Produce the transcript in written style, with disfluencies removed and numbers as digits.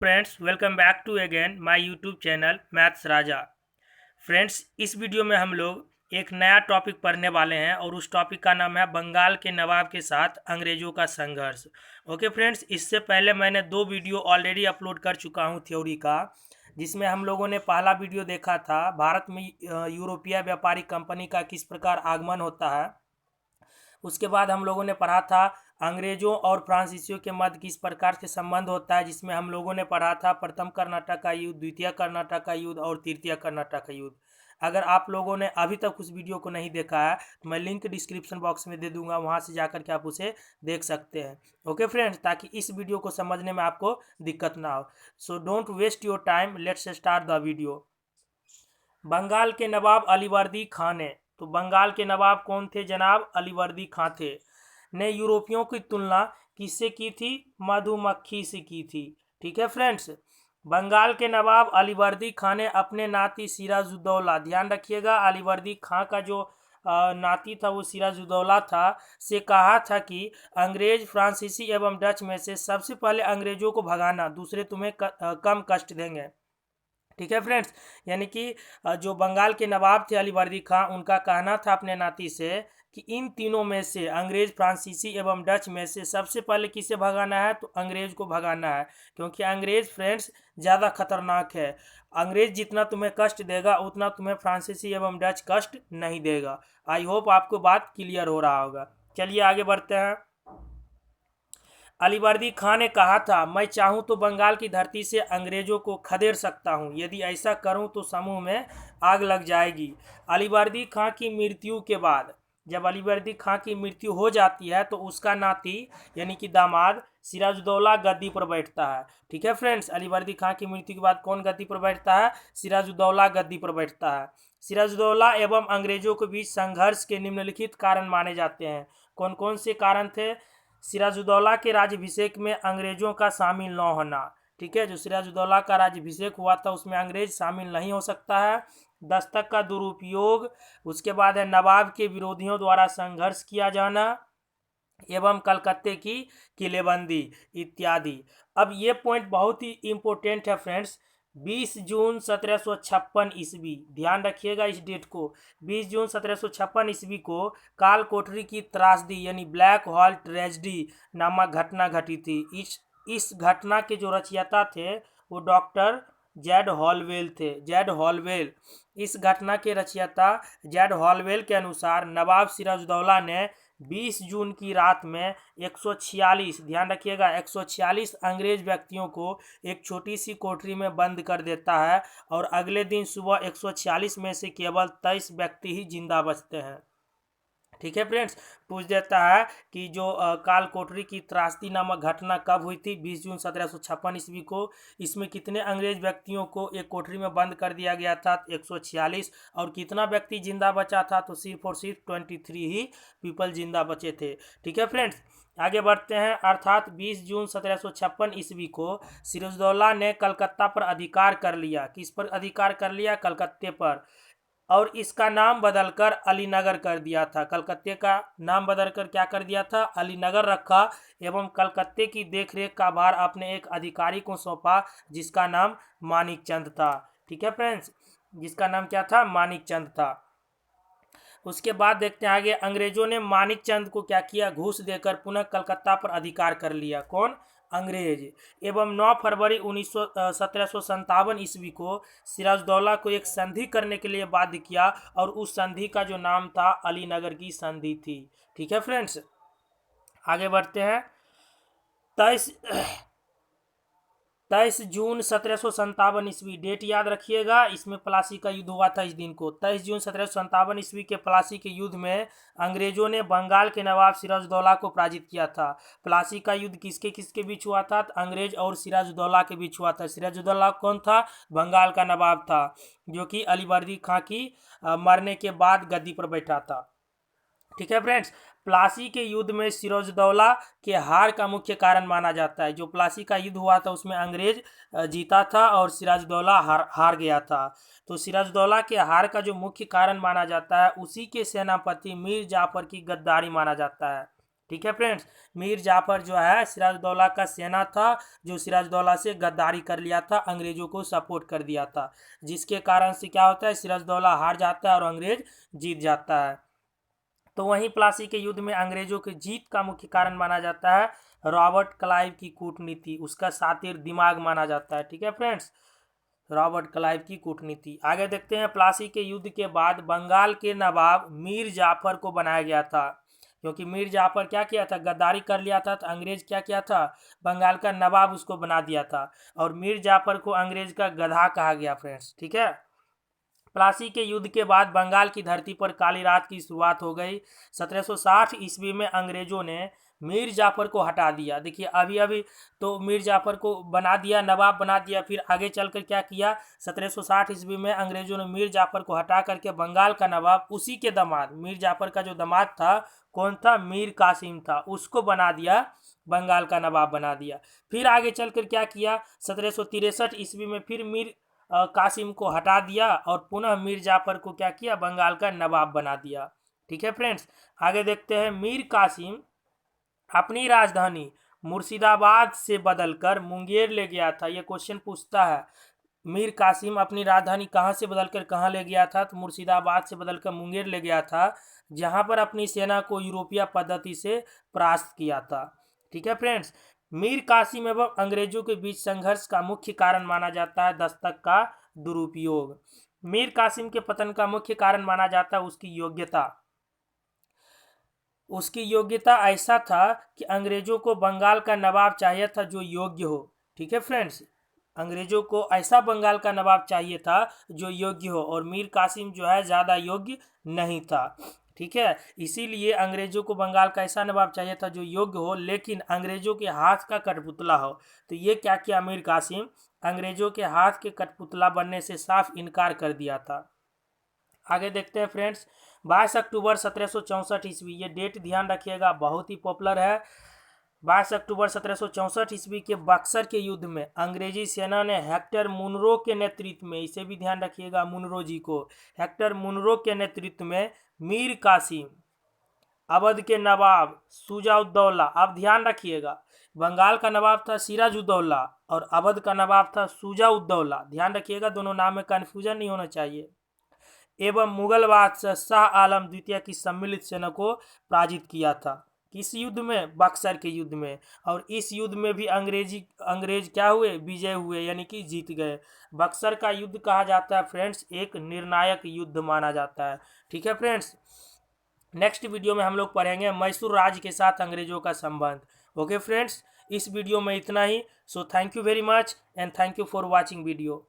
Friends welcome back to again my YouTube channel maths Raja. Friends इस video में हम लोग एक नया टॉपिक पढ़ने वाले हैं और उस टॉपिक का नाम है बंगाल के नवाब के साथ अंग्रेज़ों का संघर्ष। ओके फ्रेंड्स, इससे पहले मैंने 2 वीडियो ऑलरेडी अपलोड कर चुका हूं थ्योरी का, जिसमें हम लोगों ने पहला वीडियो देखा था भारत में यूरोपीय व्यापारिक कंपनी का किस प्रकार आगमन होता है। उसके बाद हम लोगों ने पढ़ा था अंग्रेज़ों और फ्रांसीसियों के मध्य किस प्रकार से संबंध होता है, जिसमें हम लोगों ने पढ़ा था प्रथम कर्नाटक का युद्ध, द्वितीय कर्नाटक का युद्ध और तृतीय कर्नाटक का युद्ध। अगर आप लोगों ने अभी तक उस वीडियो को नहीं देखा है तो मैं लिंक डिस्क्रिप्शन बॉक्स में दे दूंगा, वहां से जाकर के आप उसे देख सकते हैं। ओके फ्रेंड्स, ताकि इस वीडियो को समझने में आपको दिक्कत ना हो। So don't waste your time, let's start the video. Bengal के नवाब अलीवर्दी खां ने, तो बंगाल के नवाब कौन थे जनाब? अलीवर्दी खां थे। ने यूरोपियों की तुलना किससे की थी? मधुमक्खी से की थी। ठीक है फ्रेंड्स, बंगाल के नवाब अलीवर्दी खां ने अपने नाती सिराजुद्दौला, ध्यान रखिएगा अलीवर्दी खां का जो नाती था वो सिराजुद्दौला था, से कहा था कि अंग्रेज फ्रांसीसी एवं डच में से सबसे पहले अंग्रेजों को भगाना, दूसरे तुम्हें कम कष्ट देंगे। ठीक है फ्रेंड्स, यानी कि जो बंगाल के नवाब थे अलीवर्दी खां, उनका कहना था अपने नाती से कि इन तीनों में से अंग्रेज, फ्रांसीसी एवं डच में से सबसे पहले किसे भगाना है? तो अंग्रेज को भगाना है, क्योंकि अंग्रेज फ्रेंड्स ज़्यादा खतरनाक है। अंग्रेज जितना तुम्हें कष्ट देगा उतना तुम्हें फ्रांसीसी एवं डच कष्ट नहीं देगा। आई होप आपको बात क्लियर हो रहा होगा। चलिए आगे बढ़ते हैं। अलीवर्दी खां ने कहा था, मैं चाहूं तो बंगाल की धरती से अंग्रेजों को खदेड़ सकता हूं, यदि ऐसा करूं तो समूह में आग लग जाएगी। अलीवर्दी खां की मृत्यु के बाद, जब अलीवर्दी खां की मृत्यु हो जाती है तो उसका नाती यानी कि दामाद सिराजुद्दौला गद्दी पर बैठता है। ठीक है फ्रेंड्स, अलीवर्दी खां की मृत्यु के बाद कौन गद्दी पर बैठता है? सिराजुद्दौला गद्दी पर बैठता है। सिराजुद्दौला एवं अंग्रेजों के बीच संघर्ष के निम्नलिखित कारण माने जाते हैं। कौन कौन से कारण थे? सिराजुद्दौला के राज्याभिषेक में अंग्रेजों का शामिल न होना। ठीक है, जो सिराजुद्दौला का राज्याभिषेक हुआ था उसमें अंग्रेज शामिल नहीं हो सकता है। दस्तक का दुरुपयोग, उसके बाद है नवाब के विरोधियों द्वारा संघर्ष किया जाना एवं कलकत्ते की किलेबंदी इत्यादि। अब ये पॉइंट बहुत ही इम्पोर्टेंट है फ्रेंड्स। 20 जून 1756 ईस्वी, ध्यान रखिएगा इस डेट को। 20 जून 1756 ईस्वी को काल कोठरी की त्रासदी यानी ब्लैक हॉल ट्रेजेडी नामक घटना घटी थी। इस घटना के जो रचयिता थे वो डॉक्टर जेड हॉलवेल थे। जेड हॉलवेल, इस घटना के रचयिता जेड हॉलवेल के अनुसार नवाब सिराजुद्दौला ने 20 जून की रात में 146, ध्यान रखिएगा 146 अंग्रेज व्यक्तियों को एक छोटी सी कोठरी में बंद कर देता है और अगले दिन सुबह 146 में से केवल 23 व्यक्ति ही जिंदा बचते हैं। ठीक है फ्रेंड्स, पूछ देता है कि जो काल कोठरी की त्रासदी नामक घटना कब हुई थी? 20 जून 1756 ईस्वी को। इसमें कितने अंग्रेज व्यक्तियों को एक कोठरी में बंद कर दिया गया था? 146। और कितना व्यक्ति जिंदा बचा था? तो सिर्फ और सिर्फ 23 ही पीपल जिंदा बचे थे। ठीक है फ्रेंड्स, आगे बढ़ते हैं। अर्थात 20 जून 1756 ईस्वी को सिराजुद्दौला ने कलकत्ता पर अधिकार कर लिया। किस पर अधिकार कर लिया? कलकत्ते पर। और इसका नाम बदलकर अलीनगर कर दिया था। कलकत्ते का नाम बदलकर क्या कर दिया था? अलीनगर रखा एवं कलकत्ते की देखरेख का भार अपने एक अधिकारी को सौंपा जिसका नाम मानिक चंद था। ठीक है फ्रेंड्स, जिसका नाम क्या था? मानिक चंद था। उसके बाद देखते हैं आगे। अंग्रेजों ने मानिक चंद को क्या किया? घूस देकर पुनः कलकत्ता पर अधिकार कर लिया। कौन? अंग्रेज। एवं 9 फरवरी 1757 ईस्वी को सिराजुद्दौला को एक संधि करने के लिए बाध्य किया और उस संधि का जो नाम था अलीनगर की संधि थी। ठीक है फ्रेंड्स, आगे बढ़ते हैं। 23 जून 1757 ईस्वी, डेट याद रखिएगा, इसमें प्लासी का युद्ध हुआ था इस दिन को। 23 जून 1757 ईस्वी के प्लासी के युद्ध में अंग्रेजों ने बंगाल के नवाब सिराजुद्दौला को पराजित किया था। प्लासी का युद्ध किसके किसके बीच हुआ था? तो अंग्रेज और सिराजुद्दौला के बीच हुआ था। सिराजुद्दौला कौन था? बंगाल का नवाब था, जो कि अलीवर्दी खां की मरने के बाद गद्दी पर बैठा था। ठीक है फ्रेंड्स, प्लासी के युद्ध में सिराजुद्दौला के हार का मुख्य कारण माना जाता है। जो प्लासी का युद्ध हुआ था उसमें अंग्रेज जीता था और सिराजुद्दौला हार गया था। तो सिराजुद्दौला के हार का जो मुख्य कारण माना जाता है, उसी के सेनापति मीर जाफर की गद्दारी माना जाता है। ठीक है फ्रेंड्स। मीर जाफर जो है सिराजुद्दौला का सेना था, जो सिराजुद्दौला से गद्दारी कर लिया था, अंग्रेजों को सपोर्ट कर दिया था, जिसके कारण से क्या होता है, सिराजुद्दौला हार जाता है और अंग्रेज जीत जाता है। तो वहीं प्लासी के युद्ध में अंग्रेजों की जीत का मुख्य कारण माना जाता है रॉबर्ट क्लाइव की कूटनीति, उसका शातिर दिमाग माना जाता है। ठीक है फ्रेंड्स, रॉबर्ट क्लाइव की कूटनीति। आगे देखते हैं, प्लासी के युद्ध के बाद बंगाल के नवाब मीर जाफर को बनाया गया था, क्योंकि मीर जाफर क्या किया था, गद्दारी कर लिया था, तो अंग्रेज क्या किया था, बंगाल का नवाब उसको बना दिया था, और मीर जाफर को अंग्रेज का गधा कहा गया फ्रेंड्स। ठीक है, प्लासी के युद्ध के बाद बंगाल की धरती पर काली रात की शुरुआत हो गई। 1760 ईस्वी में अंग्रेजों ने मीर जाफर को हटा दिया। देखिए अभी अभी तो मीर जाफर को बना दिया, नवाब बना दिया, फिर आगे चलकर क्या किया, 1760 ईस्वी में अंग्रेजों ने मीर जाफर को हटा करके बंगाल का नवाब, उसी के दामाद, मीर जाफर का जो दामाद था कौन था, मीर कासिम था, उसको बना दिया, बंगाल का नवाब बना दिया। फिर आगे चलकर क्या किया, 1763 ईस्वी में फिर मीर कासिम को हटा दिया और पुनः मीर जाफर को क्या किया, बंगाल का नवाब बना दिया। ठीक है फ्रेंड्स, आगे देखते हैं, मीर कासिम अपनी राजधानी मुर्शिदाबाद से बदलकर मुंगेर ले गया था। ये क्वेश्चन पूछता है, मीर कासिम अपनी राजधानी कहाँ से बदलकर कहाँ ले गया था, तो मुर्शिदाबाद से बदलकर मुंगेर ले गया था, जहाँ पर अपनी सेना को यूरोपीय पद्धति से परास्त किया था। ठीक है फ्रेंड्स, मीर कासिम एवं अंग्रेजों के बीच संघर्ष का मुख्य कारण माना जाता है दस्तक का दुरुपयोग। मीर कासिम के पतन का मुख्य कारण माना जाता है उसकी योग्यता। उसकी योग्यता ऐसा था कि अंग्रेजों को बंगाल का नवाब चाहिए था जो योग्य हो। ठीक है फ्रेंड्स, अंग्रेजों को ऐसा बंगाल का नवाब चाहिए था जो योग्य हो, और मीर कासिम जो है ज़्यादा योग्य नहीं था। ठीक है, इसीलिए अंग्रेजों को बंगाल का ऐसा नवाब चाहिए था जो योग्य हो, लेकिन अंग्रेजों के हाथ का कठपुतला हो। तो ये क्या किया मीर कासिम, अंग्रेजों के हाथ के कठपुतला बनने से साफ इनकार कर दिया था। आगे देखते हैं फ्रेंड्स, 22 अक्टूबर 1764 ईस्वी, ये डेट ध्यान रखिएगा, बहुत ही पॉपुलर है। 22 अक्टूबर 1764 ईस्वी के बक्सर के युद्ध में अंग्रेजी सेना ने हेक्टर मुनरो के नेतृत्व में, इसे भी ध्यान रखिएगा मुनरो जी को, हेक्टर मुनरो के नेतृत्व में मीर कासिम, अवध के नवाब शुजाउद्दौला, आप ध्यान रखिएगा, बंगाल का नवाब था सिराजुद्दौला और अवध का नवाब था शुजाउद्दौला, ध्यान रखिएगा, दोनों नाम में कन्फ्यूजन नहीं होना चाहिए, एवं मुगल बादशाह शाह आलम द्वितीय की सम्मिलित सेना को पराजित किया था। किस युद्ध में, बक्सर के युद्ध में। और इस युद्ध में भी अंग्रेज क्या हुए, विजय हुए, यानी कि जीत गए। बक्सर का युद्ध कहा जाता है फ्रेंड्स, एक निर्णायक युद्ध माना जाता है। ठीक है फ्रेंड्स, नेक्स्ट वीडियो में हम लोग पढ़ेंगे मैसूर राज्य के साथ अंग्रेजों का संबंध। ओके फ्रेंड्स, इस वीडियो में इतना ही। So thank you very much and thank you for watching video.